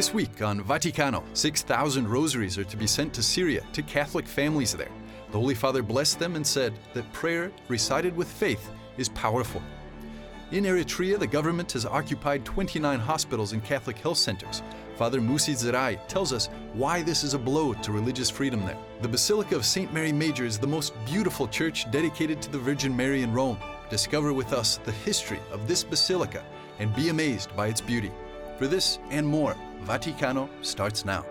This week on Vaticano, 6,000 rosaries are to be sent to Syria to Catholic families there. The Holy Father blessed them and said that prayer recited with faith is powerful. In Eritrea, the government has occupied 29 hospitals and Catholic health centers. Father Musi Zerai tells us why this is a blow to religious freedom there. The Basilica of St. Mary Major is the most beautiful church dedicated to the Virgin Mary in Rome. Discover with us the history of this basilica and be amazed by its beauty. For this and more, Vaticano starts now.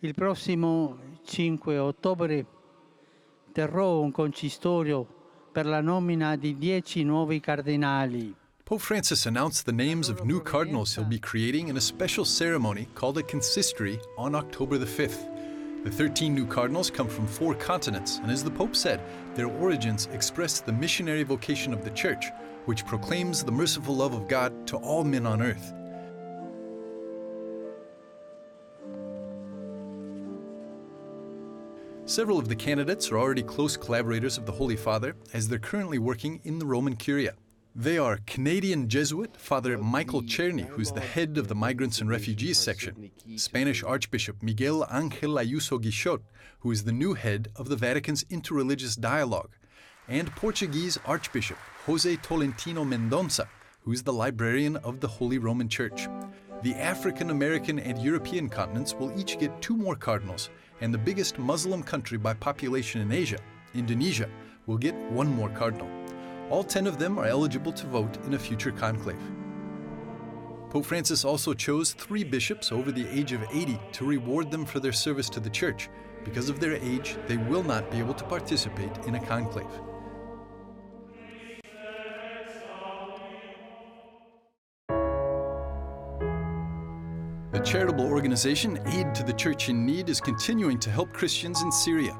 Il prossimo 5 ottobre terrò un consistorio per la nomina di 10 nuovi cardinali. Pope Francis announced the names of new cardinals he'll be creating in a special ceremony called a consistory on October the 5th. The 13 new cardinals come from 4 continents, and as the Pope said, their origins express the missionary vocation of the Church, which proclaims the merciful love of God to all men on earth. Several of the candidates are already close collaborators of the Holy Father, as they're currently working in the Roman Curia. They are Canadian Jesuit Father Michael Czerny, who's the head of the Migrants and Refugees section, Spanish Archbishop Miguel Ángel Ayuso Guichot, who is the new head of the Vatican's Interreligious Dialogue, and Portuguese Archbishop José Tolentino Mendonça, who is the librarian of the Holy Roman Church. The African, American, and European continents will each get 2 more cardinals, and the biggest Muslim country by population in Asia, Indonesia, will get 1 more cardinal. All 10 of them are eligible to vote in a future conclave. Pope Francis also chose 3 bishops over the age of 80 to reward them for their service to the Church. Because of their age, they will not be able to participate in a conclave. The charitable organization Aid to the Church in Need is continuing to help Christians in Syria.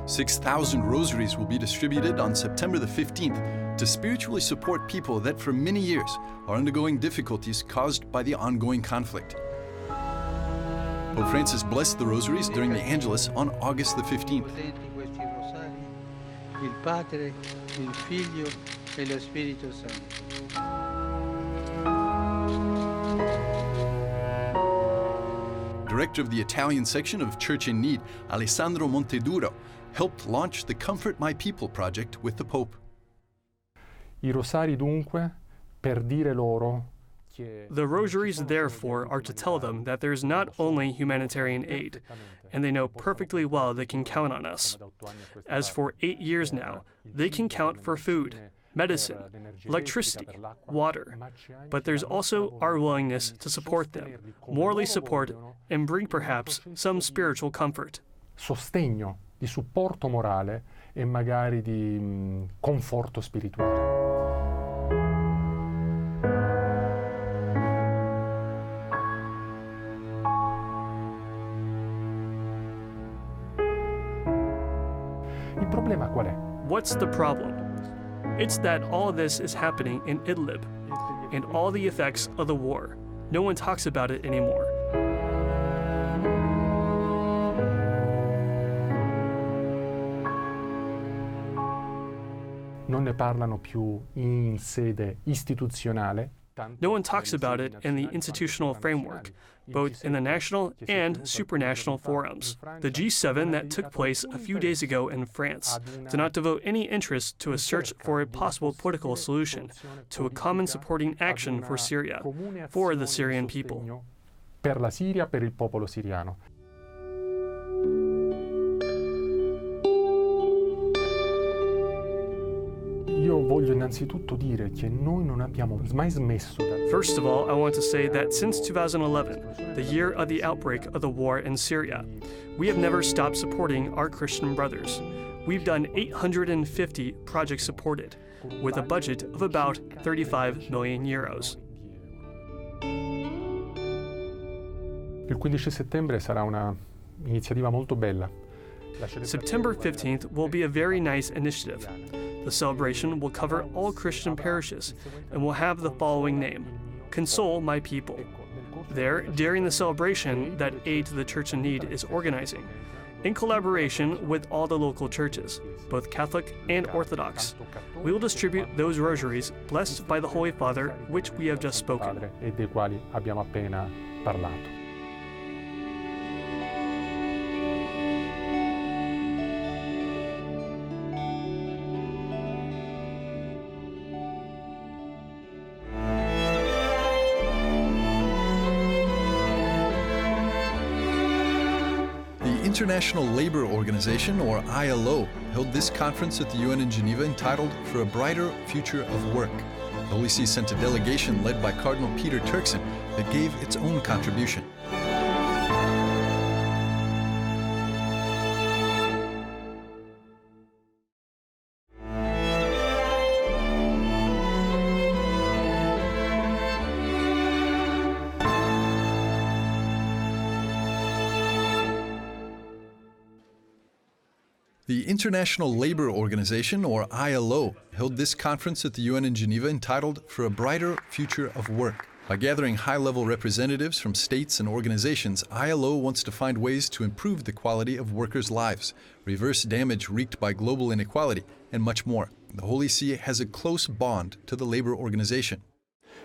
6,000 rosaries will be distributed on September the 15th to spiritually support people that for many years are undergoing difficulties caused by the ongoing conflict. Pope Francis blessed the rosaries during the Angelus on August the 15th. Il Padre, il Figlio e lo Spirito Santo. Director of the Italian section of Church in Need, Alessandro Monteduro, helped launch the Comfort My People project with the Pope. I rosari dunque per dire loro che The rosaries, therefore, are to tell them that there's not only humanitarian aid, and they know perfectly well they can count on us. As for 8 years now, they can count for food, medicine, electricity, water, but there's also our willingness to support them, morally support, and bring perhaps some spiritual comfort. sostegno, di supporto morale e magari di conforto spirituale. Il problema qual è? What's the problem? It's that all of this is happening in Idlib, and all the effects of the war. No one talks about it anymore. Non ne parlano più in sede istituzionale. No one talks about it in the institutional framework, both in the national and supranational forums. The G7 that took place a few days ago in France did not devote any interest to a search for a possible political solution, to a common supporting action for Syria, for the Syrian people. Per la Siria, per il popolo siriano. Io voglio innanzitutto dire che noi non abbiamo mai smesso. First of all, I want to say that since 2011, the year of the outbreak of the war in Syria, we have never stopped supporting our Christian brothers. We've done 850 projects supported, with a budget of about 35 million euros. Il 15 settembre sarà una iniziativa molto bella. September 15th will be a very nice initiative. The celebration will cover all Christian parishes and will have the following name: Console My People. There, during the celebration that Aid to the Church in Need is organizing, in collaboration with all the local churches, both Catholic and Orthodox. We will distribute those rosaries blessed by the Holy Father, which we have just spoken. E dei quali abbiamo appena parlato. The International Labour Organization, or ILO, held this conference at the UN in Geneva entitled For a Brighter Future of Work. The Holy See sent a delegation led by Cardinal Peter Turkson that gave its own contribution. The International Labour Organization, or ILO, held this conference at the UN in Geneva entitled For a Brighter Future of Work. By gathering high-level representatives from states and organizations, ILO wants to find ways to improve the quality of workers' lives, reverse damage wreaked by global inequality, and much more. The Holy See has a close bond to the labor organization.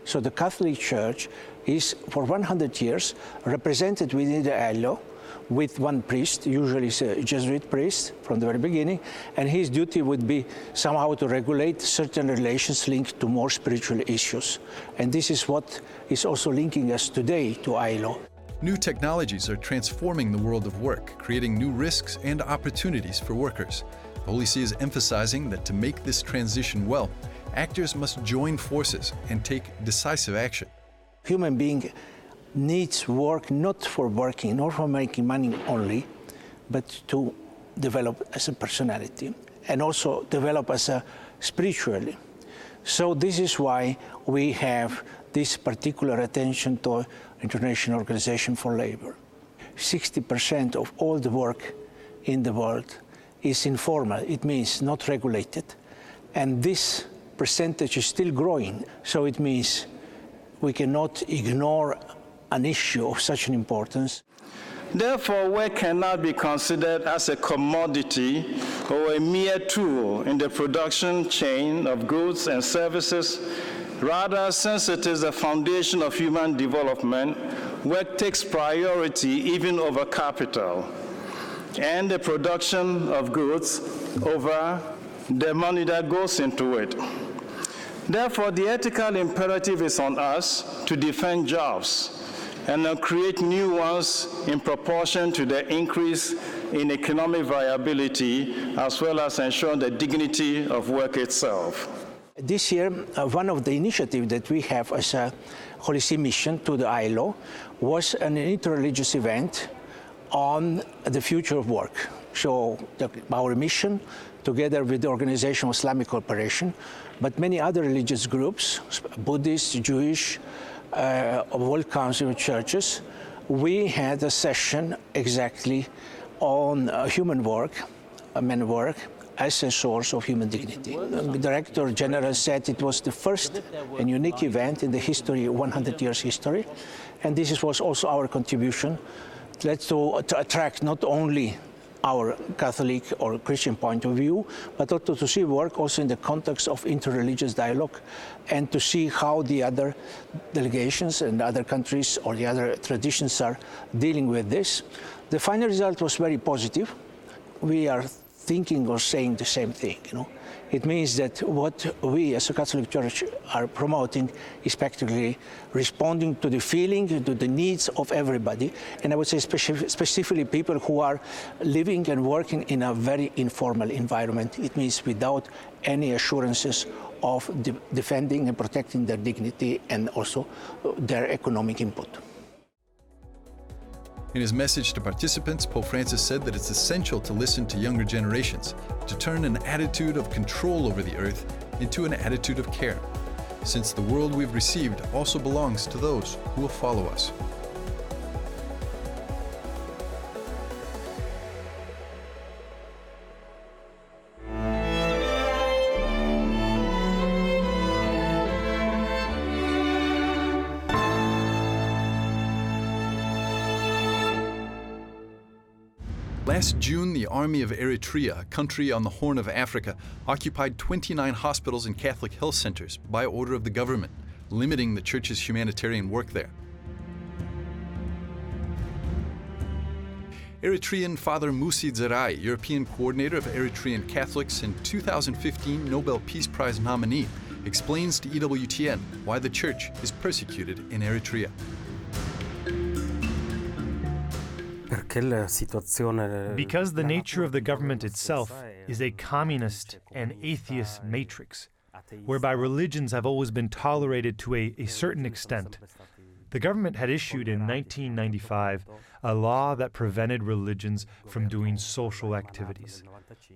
So the Catholic Church is, for 100 years, represented within the ILO, with one priest, usually a Jesuit priest from the very beginning, and his duty would be somehow to regulate certain relations linked to more spiritual issues. And this is what is also linking us today to ILO. New technologies are transforming the world of work, creating new risks and opportunities for workers. The Holy See is emphasizing that to make this transition well, actors must join forces and take decisive action. Human being needs work not for working, nor for making money only, but to develop as a personality and also develop as a spiritually. So this is why we have this particular attention to International Organization for Labor. 60% of all the work in the world is informal. It means not regulated. And this percentage is still growing. So it means we cannot ignore an issue of such an importance. Therefore, work cannot be considered as a commodity or a mere tool in the production chain of goods and services. Rather, since it is the foundation of human development, work takes priority even over capital and the production of goods over the money that goes into it. Therefore, the ethical imperative is on us to defend jobs and create new ones in proportion to the increase in economic viability, as well as ensure the dignity of work itself. This year, one of the initiatives that we have as a Holy See mission to the ILO was an interreligious event on the future of work. So our mission, together with the Organization of Islamic Cooperation, but many other religious groups, Buddhist, Jewish, World Council of Churches, we had a session exactly on human work, men work, as a source of human dignity. The Director General said it was the first and unique event in the history, 100 years history, and this was also our contribution to attract not only our Catholic or Christian point of view, but also to see work also in the context of interreligious dialogue and to see how the other delegations and other countries or the other traditions are dealing with this. The final result was very positive. We are thinking or saying the same thing, It means that what we as a Catholic Church are promoting is practically responding to the feeling, to the needs of everybody, and I would say specifically people who are living and working in a very informal environment. It means without any assurances of defending and protecting their dignity and also their economic input. In his message to participants, Pope Francis said that it's essential to listen to younger generations, to turn an attitude of control over the earth into an attitude of care, since the world we've received also belongs to those who will follow us. Last June, the army of Eritrea, a country on the Horn of Africa, occupied 29 hospitals and Catholic health centers by order of the government, limiting the church's humanitarian work there. Eritrean Father Musi Zerai, European coordinator of Eritrean Catholics and 2015 Nobel Peace Prize nominee, explains to EWTN why the church is persecuted in Eritrea. Because the nature of the government itself is a communist and atheist matrix, whereby religions have always been tolerated to a certain extent. The government had issued in 1995 a law that prevented religions from doing social activities,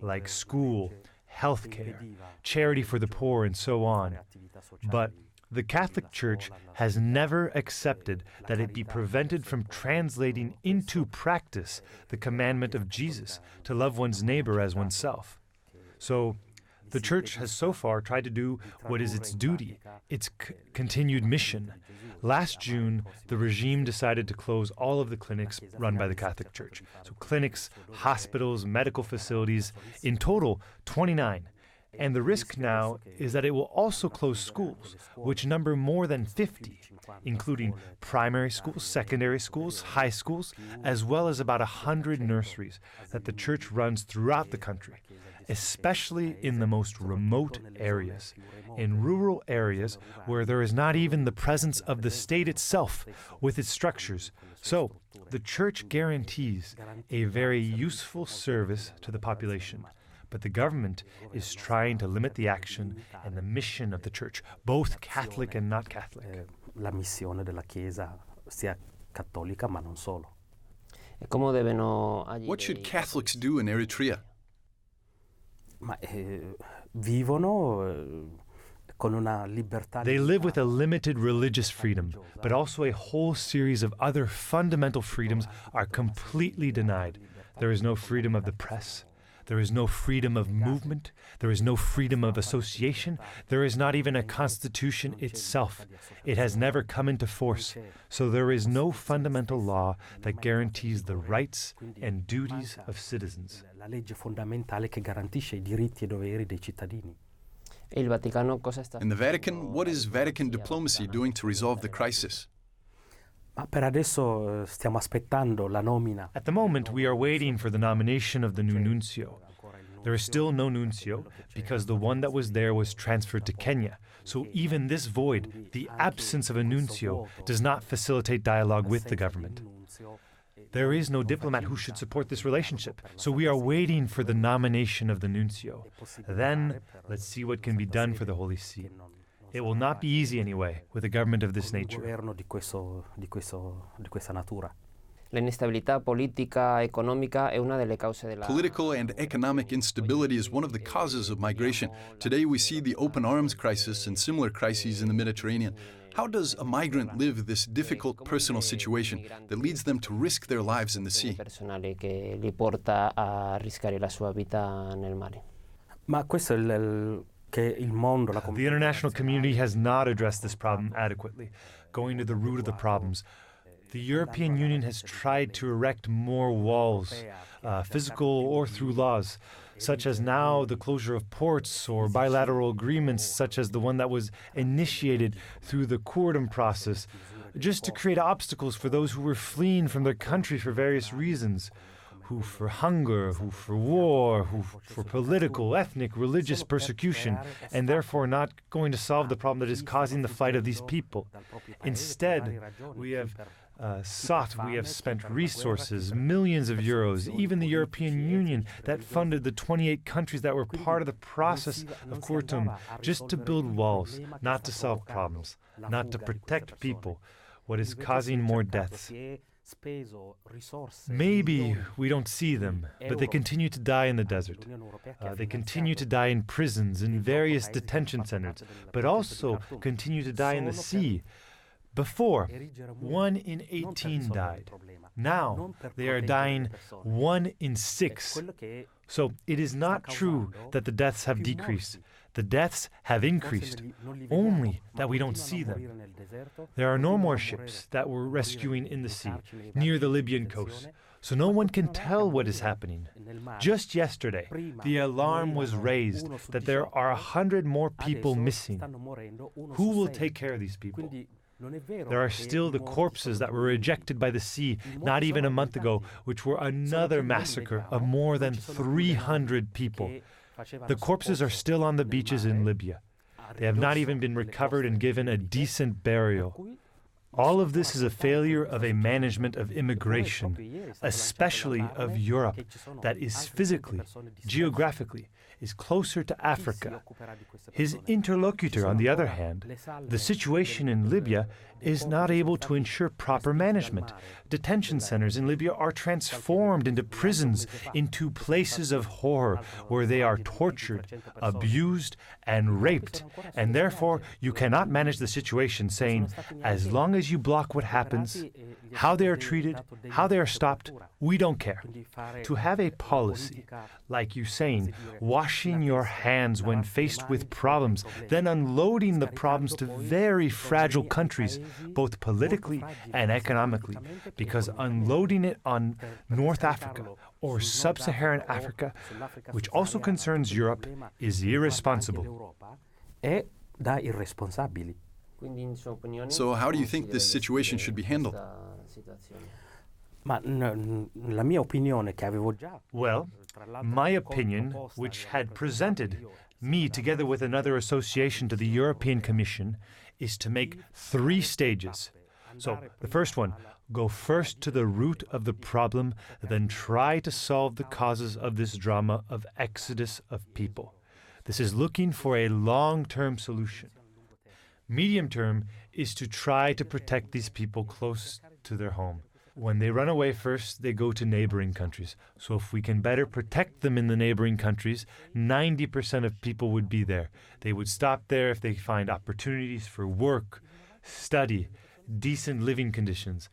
like school, healthcare, charity for the poor, and so on. But the Catholic Church has never accepted that it be prevented from translating into practice the commandment of Jesus to love one's neighbor as oneself. So the Church has so far tried to do what is its duty, its continued mission. Last June, the regime decided to close all of the clinics run by the Catholic Church. So clinics, hospitals, medical facilities, in total 29. And the risk now is that it will also close schools, which number more than 50, including primary schools, secondary schools, high schools, as well as about 100 nurseries that the Church runs throughout the country, especially in the most remote areas, in rural areas where there is not even the presence of the state itself with its structures. So, the Church guarantees a very useful service to the population. But the government is trying to limit the action and the mission of the Church, both Catholic and not Catholic. La missione della Chiesa, sia cattolica ma non solo. What should Catholics do in Eritrea? Vivono con una libertà. They live with a limited religious freedom, but also a whole series of other fundamental freedoms are completely denied. There is no freedom of the press. There is no freedom of movement. There is no freedom of association. There is not even a constitution itself. It has never come into force. So there is no fundamental law that guarantees the rights and duties of citizens. La legge fondamentale che garantisce I diritti e doveri dei cittadini. In the Vatican, what is Vatican diplomacy doing to resolve the crisis? Ma per adesso stiamo aspettando la nomina. At the moment, we are waiting for the nomination of the new nuncio. There is still no nuncio because the one that was there was transferred to Kenya. So even this void, the absence of a nuncio, does not facilitate dialogue with the government. There is no diplomat who should support this relationship. So we are waiting for the nomination of the nuncio. Then, let's see what can be done for the Holy See. It will not be easy anyway, with a government of this nature. Political and economic instability is one of the causes of migration. Today we see the open arms crisis and similar crises in the Mediterranean. How does a migrant live this difficult personal situation that leads them to risk their lives in the sea? Ma questo è The international community has not addressed this problem adequately, going to the root of the problems. The European Union has tried to erect more walls, physical or through laws, such as now the closure of ports or bilateral agreements such as the one that was initiated through the Kurdistan process, just to create obstacles for those who were fleeing from their country for various reasons. Who for hunger, who for war, who for political, ethnic, religious persecution, and therefore not going to solve the problem that is causing the flight of these people. Instead, we have spent resources, millions of euros, even the European Union that funded the 28 countries that were part of the process of Khartoum, just to build walls, not to solve problems, not to protect people, what is causing more deaths. Maybe we don't see them, but they continue to die in the desert. They continue to die in prisons, in various detention centers, but also continue to die in the sea. Before, 1 in 18 died. Now, they are dying 1 in 6. So it is not true that the deaths have decreased. The deaths have increased, only that we don't see them. There are no more ships that were rescuing in the sea, near the Libyan coast. so no one can tell what is happening. Just yesterday, the alarm was raised that there are 100 more people missing. Who will take care of these people? There are still the corpses that were rejected by the sea not even a month ago, which were another massacre of more than 300 people. The corpses are still on the beaches in Libya. They have not even been recovered and given a decent burial. All of this is a failure of a management of immigration, especially of Europe, that is physically, geographically, is closer to Africa. His interlocutor, on the other hand, the situation in Libya, is not able to ensure proper management. Detention centers in Libya are transformed into prisons, into places of horror where they are tortured, abused, and raped. And therefore, you cannot manage the situation saying, as long as you block what happens, how they are treated, how they are stopped, we don't care. To have a policy, like you saying, washing your hands when faced with problems, then unloading the problems to very fragile countries, both politically and economically, because unloading it on North Africa or Sub-Saharan Africa, which also concerns Europe, is irresponsible. So how do you think this situation should be handled? Well, my opinion, which had presented me together with another association to the European Commission, is to make 3 stages. So, the first one, go first to the root of the problem, then try to solve the causes of this drama of exodus of people. This is looking for a long-term solution. Medium term is to try to protect these people close to their home. When they run away first, they go to neighboring countries. So if we can better protect them in the neighboring countries, 90% of people would be there. They would stop there if they find opportunities for work, study, decent living conditions.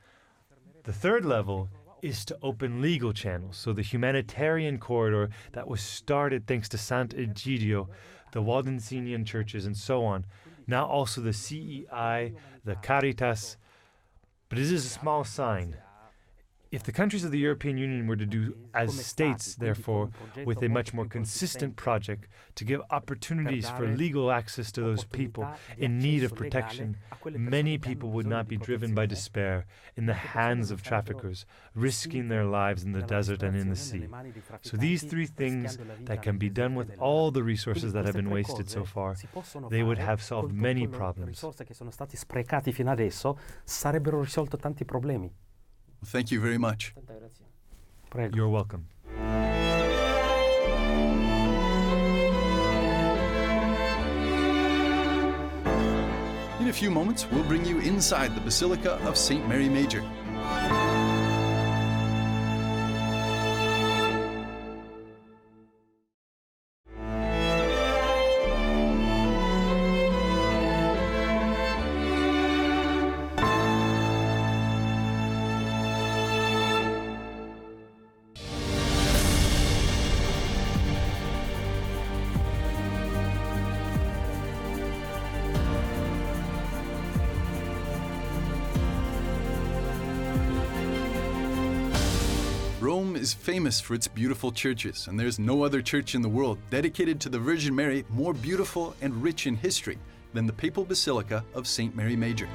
The third level is to open legal channels. So the humanitarian corridor that was started thanks to Sant'Egidio, the Waldensian churches, and so on. Now also the CEI, the Caritas. But it is a small sign. If the countries of the European Union were to do as states, therefore, with a much more consistent project to give opportunities for legal access to those people in need of protection, many people would not be driven by despair in the hands of traffickers, risking their lives in the desert and in the sea. So these 3 things that can be done with all the resources that have been wasted so far, they would have solved many problems. Thank you very much. You're welcome. In a few moments, we'll bring you inside the Basilica of St. Mary Major. Rome is famous for its beautiful churches, and there's no other church in the world dedicated to the Virgin Mary more beautiful and rich in history than the Papal Basilica of St. Mary Major.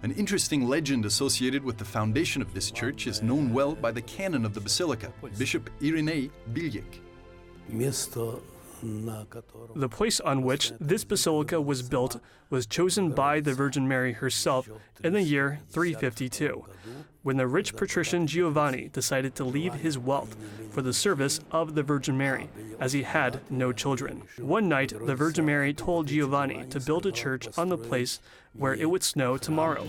An interesting legend associated with the foundation of this church is known well by the canon of the Basilica, Bishop Irenei Biljek. The place on which this basilica was built was chosen by the Virgin Mary herself in the year 352, when the rich patrician Giovanni decided to leave his wealth for the service of the Virgin Mary, as he had no children. One night, the Virgin Mary told Giovanni to build a church on the place where it would snow tomorrow.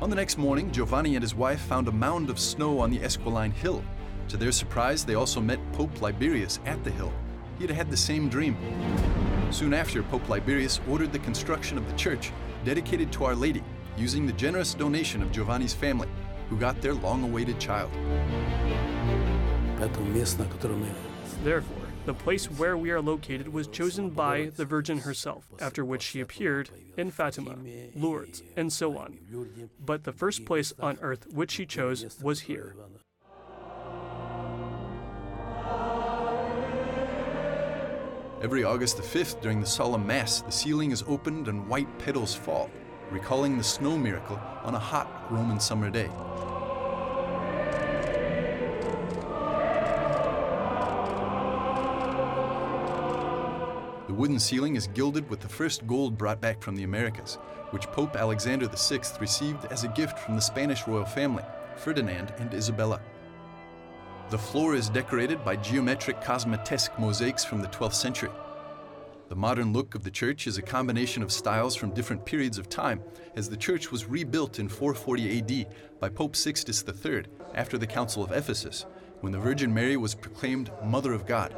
On the next morning, Giovanni and his wife found a mound of snow on the Esquiline Hill. To their surprise, they also met Pope Liberius at the hill. He had had the same dream. Soon after, Pope Liberius ordered the construction of the church dedicated to Our Lady, using the generous donation of Giovanni's family, who got their long-awaited child. Therefore, The place where we are located was chosen by the Virgin herself, after which she appeared in Fatima, Lourdes, and so on. But the first place on earth which she chose was here. Every August the 5th, during the solemn Mass, the ceiling is opened and white petals fall, recalling the snow miracle on a hot Roman summer day. The wooden ceiling is gilded with the first gold brought back from the Americas, which Pope Alexander VI received as a gift from the Spanish royal family, Ferdinand and Isabella. The floor is decorated by geometric cosmatesque mosaics from the 12th century. The modern look of the church is a combination of styles from different periods of time, as the church was rebuilt in 440 AD by Pope Sixtus III after the Council of Ephesus, when the Virgin Mary was proclaimed Mother of God.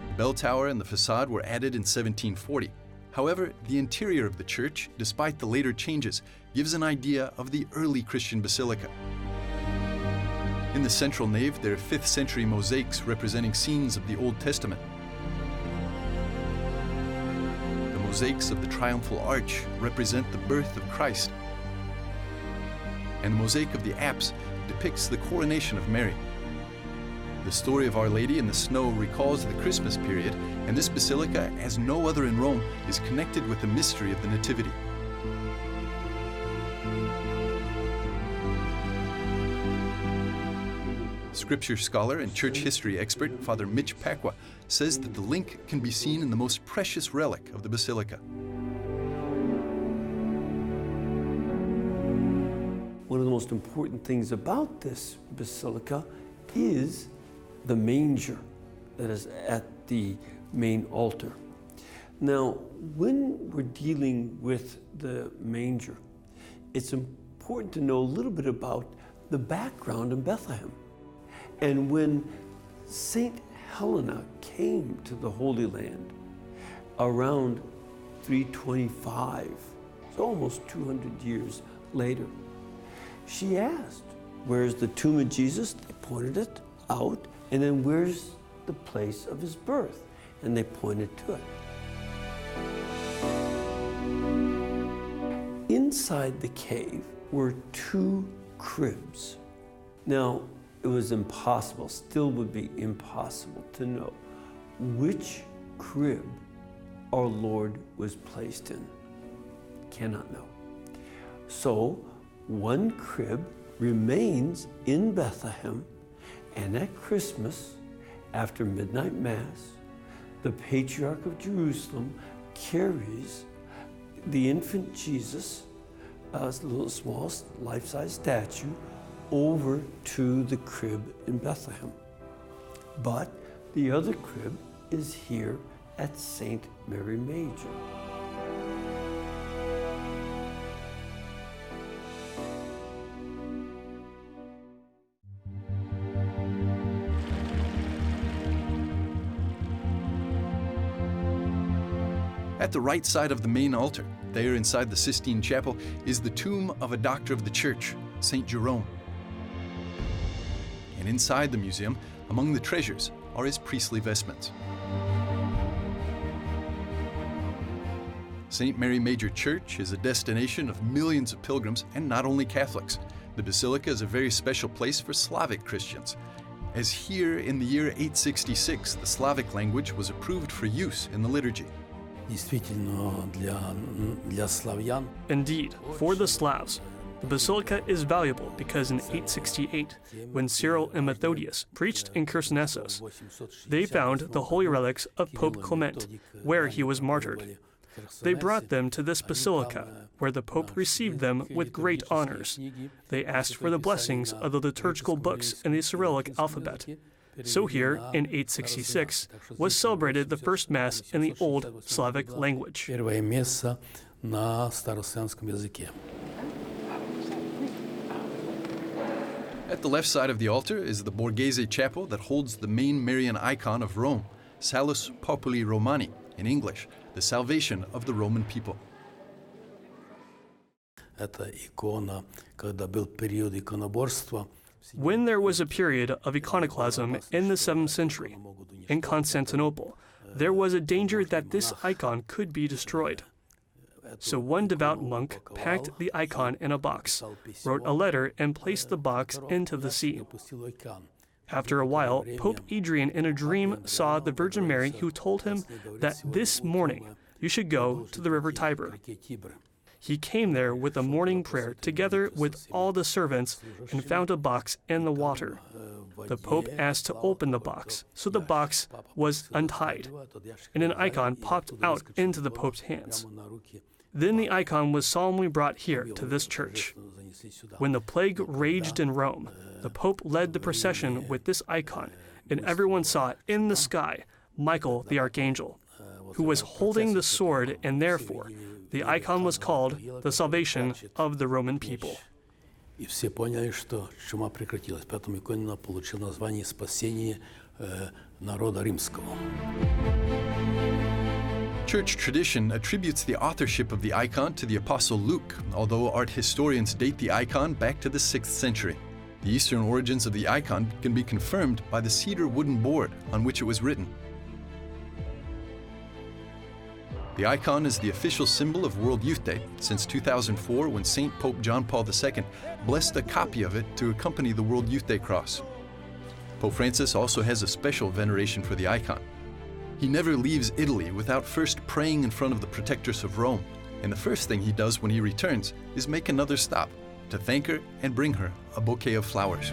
The bell tower and the facade were added in 1740. However, the interior of the church, despite the later changes, gives an idea of the early Christian basilica. In the central nave, there are 5th century mosaics representing scenes of the Old Testament. The mosaics of the triumphal arch represent the birth of Christ. And the mosaic of the apse depicts the coronation of Mary. The story of Our Lady in the snow recalls the Christmas period, and this basilica, as no other in Rome, is connected with the mystery of the Nativity. Scripture scholar and church history expert Father Mitch Pacwa says that the link can be seen in the most precious relic of the basilica. One of the most important things about this basilica is the manger that is at the main altar. Now, when we're dealing with the manger, it's important to know a little bit about the background in Bethlehem. And when Saint Helena came to the Holy Land around 325, so almost 200 years later, she asked, where's the tomb of Jesus? They pointed it out. And then where's the place of his birth? And they pointed to it. Inside the cave were 2 cribs. Now, it was impossible, still would be impossible to know which crib our Lord was placed in. Cannot know. So, one crib remains in Bethlehem, and at Christmas, after midnight Mass, the Patriarch of Jerusalem carries the infant Jesus, a little small life-size statue, over to the crib in Bethlehem. But the other crib is here at St. Mary Major. At the right side of the main altar, there inside the Sistine Chapel, is the tomb of a doctor of the Church, St. Jerome. And inside the museum, among the treasures, are his priestly vestments. St. Mary Major Church is a destination of millions of pilgrims, and not only Catholics. The Basilica is a very special place for Slavic Christians, as here in the year 866, the Slavic language was approved for use in the liturgy. Indeed, for the Slavs, the basilica is valuable because in 868, when Cyril and Methodius preached in Chersonesos, they found the holy relics of Pope Clement, where he was martyred. They brought them to this basilica, where the Pope received them with great honors. They asked for the blessings of the liturgical books in the Cyrillic alphabet. So here, in 866, was celebrated the first Mass in the Old Slavic language. At the left side of the altar is the Borghese Chapel that holds the main Marian icon of Rome, Salus Populi Romani, in English, the salvation of the Roman people. When there was a period of iconoclasm in the 7th century in Constantinople, there was a danger that this icon could be destroyed. So one devout monk packed the icon in a box, wrote a letter, and placed the box into the sea. After a while, Pope Adrian in a dream saw the Virgin Mary, who told him that this morning you should go to the river Tiber. He came there with a morning prayer together with all the servants and found a box in the water. The Pope asked to open the box, so the box was untied, and an icon popped out into the Pope's hands. Then the icon was solemnly brought here to this church. When the plague raged in Rome, the Pope led the procession with this icon, and everyone saw in the sky Michael the Archangel, who was holding the sword, and therefore the icon was called the salvation of the Roman people. И все поняли, что чума прекратилась. Поэтому икона получила название «Спасение народа римского». Church tradition attributes the authorship of the icon to the Apostle Luke, although art historians date the icon back to the 6th century. The Eastern origins of the icon can be confirmed by the cedar wooden board on which it was written. The icon is the official symbol of World Youth Day since 2004, when St. Pope John Paul II blessed a copy of it to accompany the World Youth Day cross. Pope Francis also has a special veneration for the icon. He never leaves Italy without first praying in front of the Protectress of Rome, and the first thing he does when he returns is make another stop to thank her and bring her a bouquet of flowers.